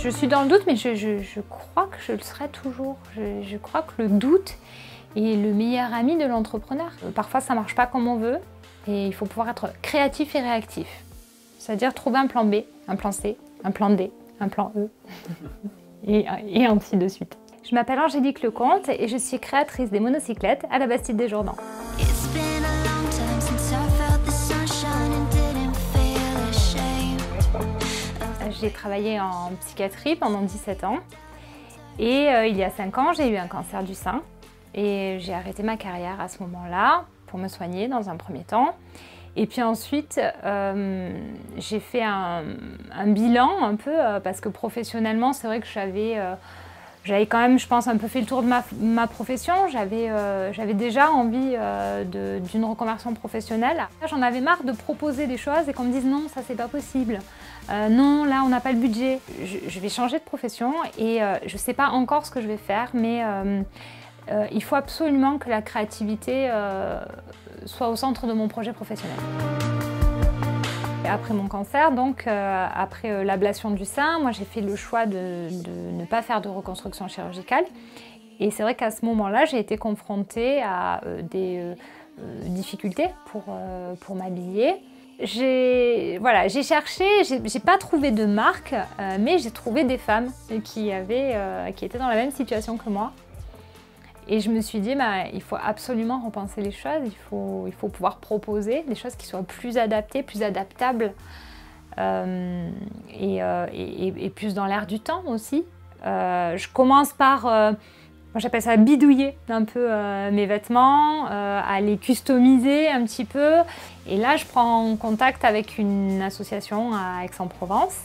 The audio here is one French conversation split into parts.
Je suis dans le doute, mais je crois que je le serai toujours. Je crois que le doute est le meilleur ami de l'entrepreneur. Parfois, ça ne marche pas comme on veut et il faut pouvoir être créatif et réactif. C'est-à-dire trouver un plan B, un plan C, un plan D, un plan E et ainsi de suite. Je m'appelle Angélique Lecomte et je suis créatrice des monocyclettes à la Bastide des Jourdans. J'ai travaillé en psychiatrie pendant 17 ans et il y a 5 ans, j'ai eu un cancer du sein et j'ai arrêté ma carrière à ce moment-là pour me soigner dans un premier temps. Et puis ensuite, j'ai fait un bilan un peu parce que professionnellement, c'est vrai que j'avais quand même, je pense, un peu fait le tour de ma profession. J'avais déjà envie d'une reconversion professionnelle. J'en avais marre de proposer des choses et qu'on me dise non, ça c'est pas possible. Non, là on n'a pas le budget. Je vais changer de profession et je ne sais pas encore ce que je vais faire, mais il faut absolument que la créativité soit au centre de mon projet professionnel. Après mon cancer, donc après l'ablation du sein, moi j'ai fait le choix de ne pas faire de reconstruction chirurgicale. Et c'est vrai qu'à ce moment-là, j'ai été confrontée à des difficultés pour m'habiller. J'ai cherché, j'ai pas trouvé de marque, mais j'ai trouvé des femmes qui étaient dans la même situation que moi. Et je me suis dit, il faut absolument repenser les choses, il faut pouvoir proposer des choses qui soient plus adaptées, plus adaptables et plus dans l'air du temps aussi. Je commence par, moi j'appelle ça bidouiller un peu mes vêtements, à les customiser un petit peu. Et là, je prends contact avec une association à Aix-en-Provence.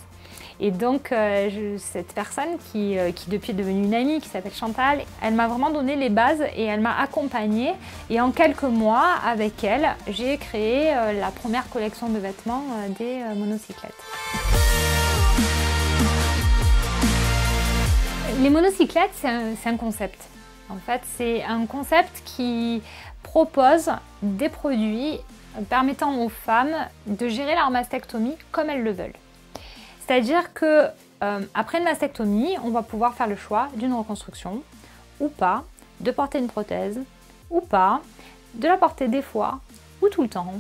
Et donc, cette personne qui depuis est devenue une amie, qui s'appelle Chantal, elle m'a vraiment donné les bases et elle m'a accompagnée. Et en quelques mois, avec elle, j'ai créé la première collection de vêtements des monocyclettes. Les monocyclettes, c'est un concept. En fait, c'est un concept qui propose des produits permettant aux femmes de gérer leur mastectomie comme elles le veulent. C'est-à-dire que après une mastectomie, on va pouvoir faire le choix d'une reconstruction ou pas, de porter une prothèse ou pas, de la porter des fois ou tout le temps,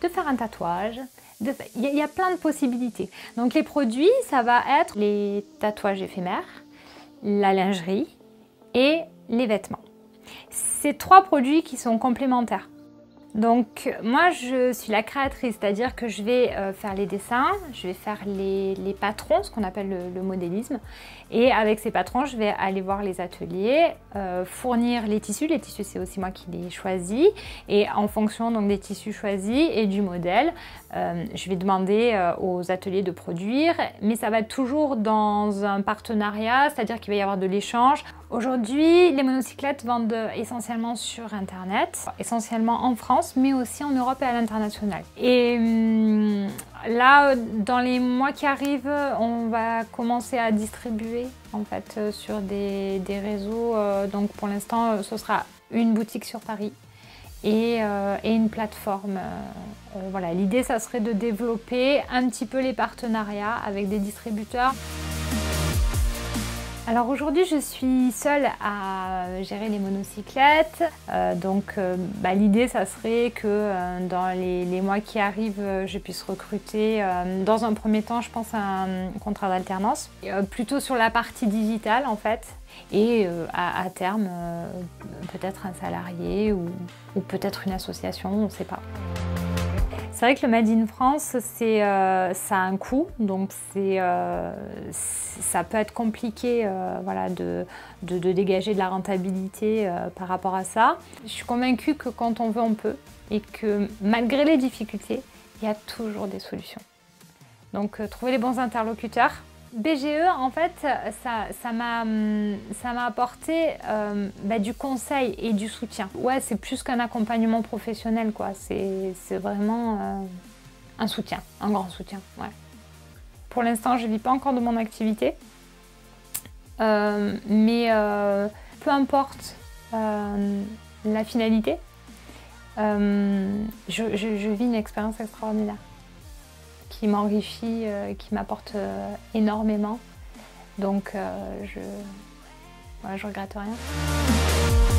de faire un tatouage. Il y a plein de possibilités. Donc les produits, ça va être les tatouages éphémères, la lingerie et les vêtements. C'est 3 produits qui sont complémentaires. Donc moi je suis la créatrice, c'est-à-dire que je vais faire les dessins, je vais faire les patrons, ce qu'on appelle le modélisme, et avec ces patrons je vais aller voir les ateliers, fournir les tissus c'est aussi moi qui les choisis, et en fonction donc des tissus choisis et du modèle, je vais demander aux ateliers de produire, mais ça va être toujours dans un partenariat, c'est-à-dire qu'il va y avoir de l'échange. Aujourd'hui, les monocyclettes vendent essentiellement sur Internet, essentiellement en France, mais aussi en Europe et à l'international. Et là, dans les mois qui arrivent, on va commencer à distribuer en fait sur des réseaux. Donc pour l'instant, ce sera une boutique sur Paris et une plateforme. Voilà, l'idée, ça serait de développer un petit peu les partenariats avec des distributeurs. Alors aujourd'hui, je suis seule à gérer les monocyclettes. L'idée, ça serait que dans les mois qui arrivent, je puisse recruter, dans un premier temps, je pense à un contrat d'alternance, plutôt sur la partie digitale en fait, et à terme, peut-être un salarié ou peut-être une association, on ne sait pas. C'est vrai que le Made in France, ça a un coût, donc ça peut être compliqué de dégager de la rentabilité par rapport à ça. Je suis convaincue que quand on veut, on peut, et que malgré les difficultés, il y a toujours des solutions. Donc trouver les bons interlocuteurs. BGE, en fait, ça m'a apporté du conseil et du soutien. Ouais, c'est plus qu'un accompagnement professionnel, quoi. C'est vraiment un soutien, un grand soutien. Ouais. Pour l'instant, je ne vis pas encore de mon activité, mais peu importe la finalité, je vis une expérience extraordinaire qui m'enrichit, qui m'apporte énormément. Donc je regrette rien.